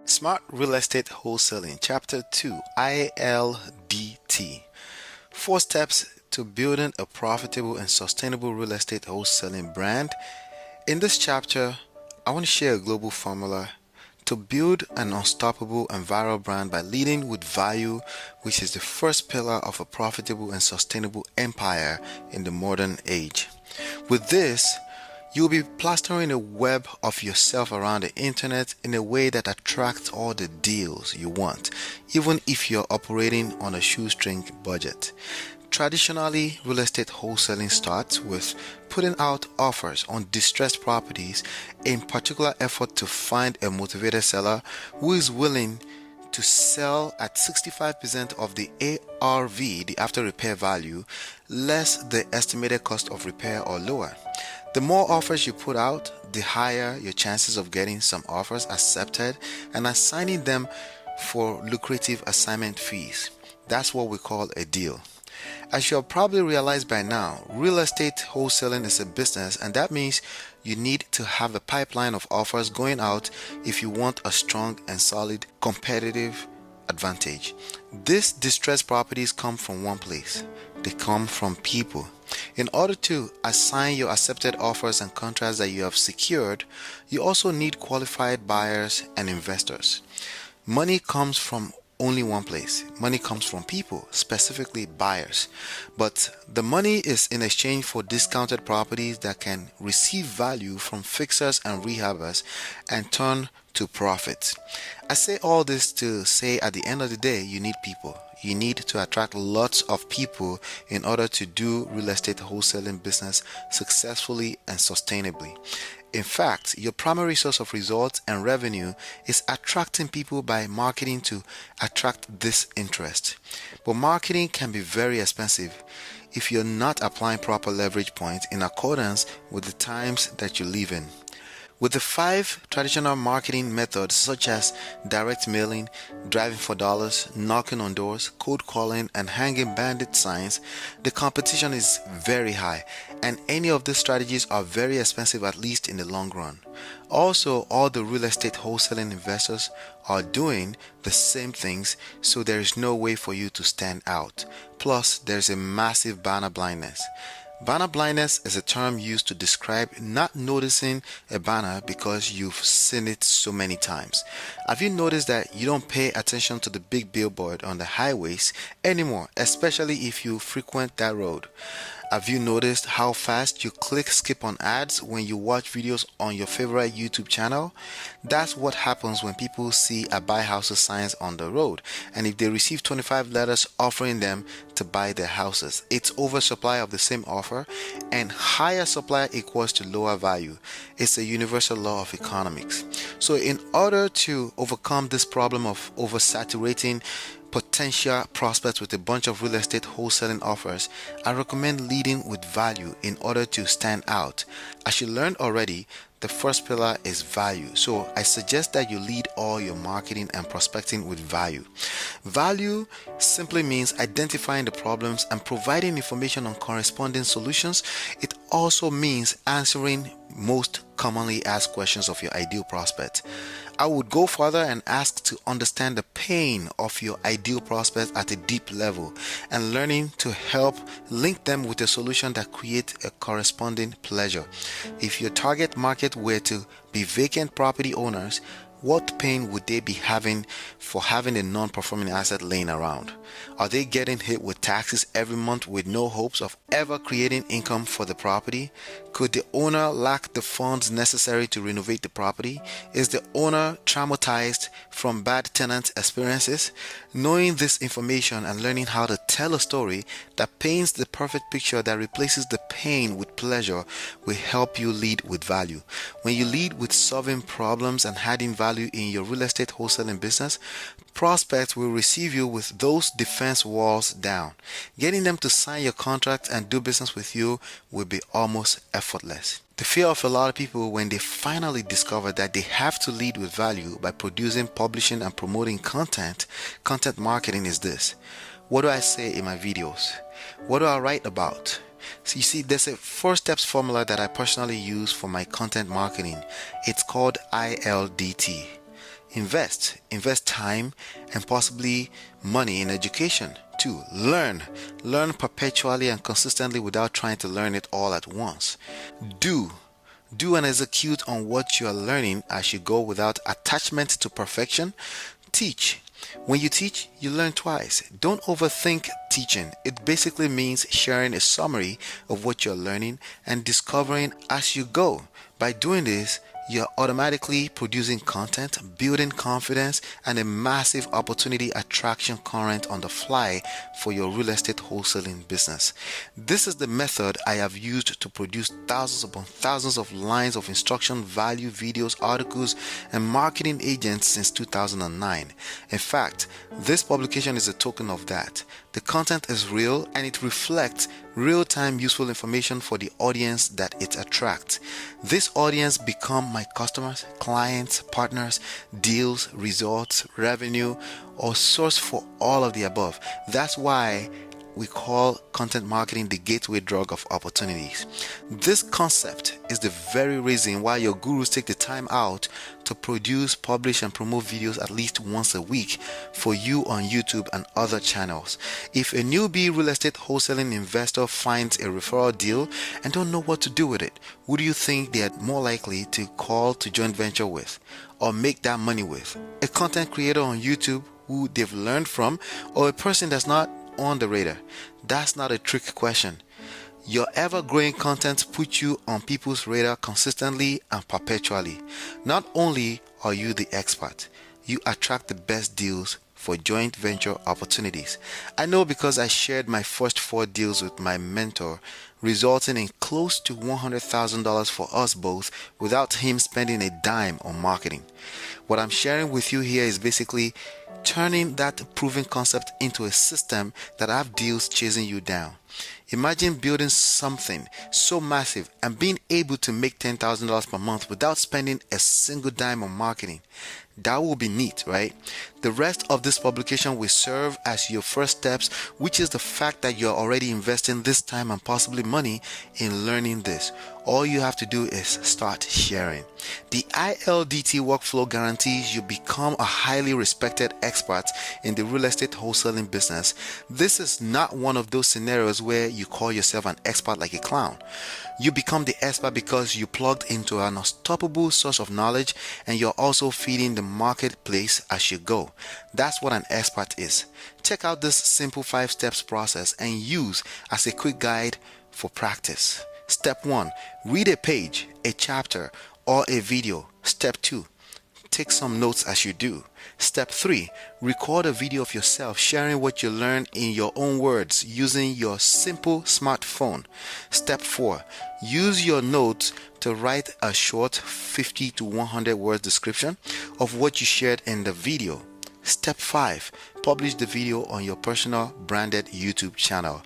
Smart Real Estate Wholesaling, Chapter 2, I.L.D.T. 4 Steps to Building a Profitable and Sustainable Real Estate Wholesaling Brand. In this chapter, I want to share a global formula to build an unstoppable and viral brand by leading with value, which is the first pillar of a profitable and sustainable empire in the modern age. With this, you'll be plastering a web of yourself around the internet in a way that attracts all the deals you want, even if you're operating on a shoestring budget. Traditionally, real estate wholesaling starts with putting out offers on distressed properties in particular effort to find a motivated seller who is willing to sell at 65% of the ARV, the after repair value, less the estimated cost of repair or lower. The more offers you put out, the higher your chances of getting some offers accepted and assigning them for lucrative assignment fees. That's what we call a deal. As you have probably realized by now, real estate wholesaling is a business, and that means you need to have a pipeline of offers going out if you want a strong and solid competitive advantage. These distressed properties come from one place. They come from people. In order to assign your accepted offers and contracts that you have secured, you also need qualified buyers and investors. Money comes from only one place. Money comes from people, specifically buyers. But the money is in exchange for discounted properties that can receive value from fixers and rehabbers and turn to profit. I say all this to say at the end of the day, you need people. You need to attract lots of people in order to do real estate wholesaling business successfully and sustainably. In fact, your primary source of results and revenue is attracting people by marketing to attract this interest. But marketing can be very expensive if you're not applying proper leverage points in accordance with the times that you live in. With the 5 traditional marketing methods such as direct mailing, driving for dollars, knocking on doors, cold calling, and hanging bandit signs, the competition is very high, and any of these strategies are very expensive, at least in the long run. Also, all the real estate wholesaling investors are doing the same things, so there is no way for you to stand out. Plus, there's a massive banner blindness. Banner blindness is a term used to describe not noticing a banner because you've seen it so many times. Have you noticed that you don't pay attention to the big billboard on the highways anymore, especially if you frequent that road? Have you noticed how fast you click skip on ads when you watch videos on your favorite YouTube channel? That's what happens when people see a buy houses signs on the road, and if they receive 25 letters offering them to buy their houses. It's oversupply of the same offer, and higher supply equals to lower value. It's a universal law of economics. So in order to overcome this problem of oversaturating potential prospects with a bunch of real estate wholesaling offers, I recommend leading with value in order to stand out. As you learned already, the first pillar is value. So I suggest that you lead all your marketing and prospecting with value. Value simply means identifying the problems and providing information on corresponding solutions. It also means answering most commonly asked questions of your ideal prospect. I would go further and ask to understand the pain of your ideal prospect at a deep level and learning to help link them with a solution that creates a corresponding pleasure. If your target market were to be vacant property owners, what pain would they be having for having a non-performing asset laying around? Are they getting hit with taxes every month with no hopes of ever creating income for the property? Could the owner lack the funds necessary to renovate the property? Is the owner traumatized from bad tenant experiences? Knowing this information and learning how to tell a story that paints the perfect picture that replaces the pain with pleasure will help you lead with value. When you lead with solving problems and adding value in your real estate wholesaling business, prospects will receive you with those defense walls down. Getting them to sign your contract and do business with you will be almost effortless. The fear of a lot of people when they finally discover that they have to lead with value by producing, publishing, and promoting content marketing is this. What do I say in my videos? What do I write about? So you see, there's a 4 steps formula that I personally use for my content marketing. It's called I.L.D.T. Invest time and possibly money in education. 2. Learn perpetually and consistently without trying to learn it all at once. Do and execute on what you are learning as you go without attachment to perfection. Teach. When you teach, you learn twice. Don't overthink teaching. It basically means sharing a summary of what you're learning and discovering as you go. By doing this, you're automatically producing content, building confidence, and a massive opportunity attraction current on the fly for your real estate wholesaling business. This is the method I have used to produce thousands upon thousands of lines of instruction, value, videos, articles, and marketing agents since 2009. In fact, this publication is a token of that. The content is real and it reflects real-time useful information for the audience that it attracts. This audience become my customers, clients, partners, deals, results, revenue, or source for all of the above. That's why we call content marketing the gateway drug of opportunities. This concept is the very reason why your gurus take the time out to produce, publish, and promote videos at least once a week for you on YouTube and other channels. If a newbie real estate wholesaling investor finds a referral deal and don't know what to do with it, who do you think they are more likely to call to joint venture with or make that money with? A content creator on YouTube who they've learned from, or a person that's not on the radar? That's not a trick question. Your ever-growing content puts you on people's radar consistently and perpetually. Not only are you the expert, you attract the best deals for joint venture opportunities. I know because I shared my first 4 deals with my mentor, resulting in close to $100,000 for us both without him spending a dime on marketing. What I'm sharing with you here is basically turning that proven concept into a system that have deals chasing you down. Imagine building something so massive and being able to make $10,000 per month without spending a single dime on marketing. That will be neat, right? The rest of this publication will serve as your first steps, which is the fact that you're already investing this time and possibly money in learning this. All you have to do is start sharing. The I.L.D.T workflow guarantees you become a highly respected expert in the real estate wholesaling business. This is not one of those scenarios where you call yourself an expert like a clown. You become the expert because you plugged into an unstoppable source of knowledge and you're also feeding the marketplace as you go. That's what an expert is. Check out this simple 5 steps process and use as a quick guide for practice. Step 1. Read a page, a chapter, or a video. Step 2. Take some notes as you do. Step 3. Record a video of yourself sharing what you learned in your own words using your simple smartphone. Step 4. Use your notes to write a short 50 to 100 words description of what you shared in the video. Step 5. Publish the video on your personal branded YouTube channel.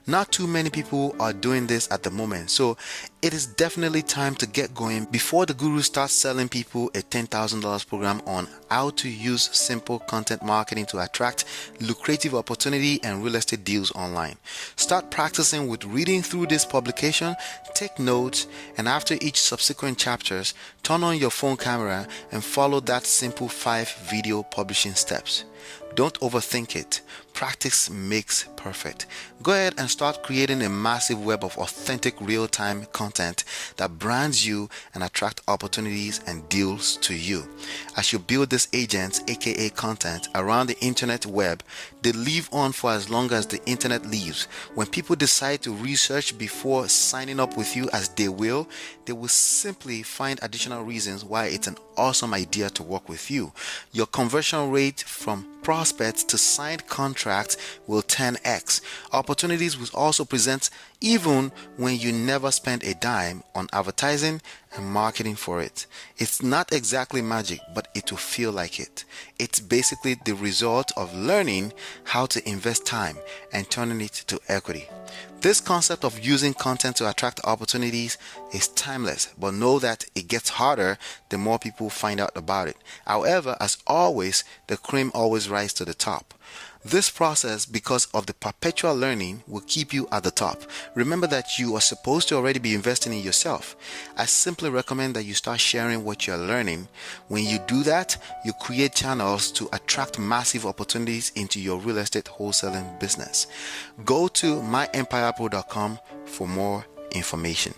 Not too many people are doing this at the moment, so it is definitely time to get going before the guru starts selling people a $10,000 program on how to use simple content marketing to attract lucrative opportunity and real estate deals online. Start practicing with reading through this publication, take notes, and after each subsequent chapters, turn on your phone camera and follow that simple 5 video publishing steps. Don't overthink it. Practice makes perfect. Go ahead and start creating a massive web of authentic real-time content that brands you and attract opportunities and deals to you. As you build these agents, aka content, around the internet web, they live on for as long as the internet lives. When people decide to research before signing up with you, as they will simply find additional reasons why it's an awesome idea to work with you. Your conversion rate from prospects to signed contracts will 10x. Opportunities will also present even when you never spend a dime on advertising and marketing for it. It's not exactly magic, but it will feel like it. It's basically the result of learning how to invest time and turning it to equity. This concept of using content to attract opportunities is timeless, but know that it gets harder the more people find out about it. However, as always, the cream always rises to the top. This process, because of the perpetual learning, will keep you at the top. Remember that you are supposed to already be investing in yourself. I simply recommend that you start sharing what you're learning. When you do that, you create channels to attract massive opportunities into your real estate wholesaling business. Go to myempirepro.com for more information.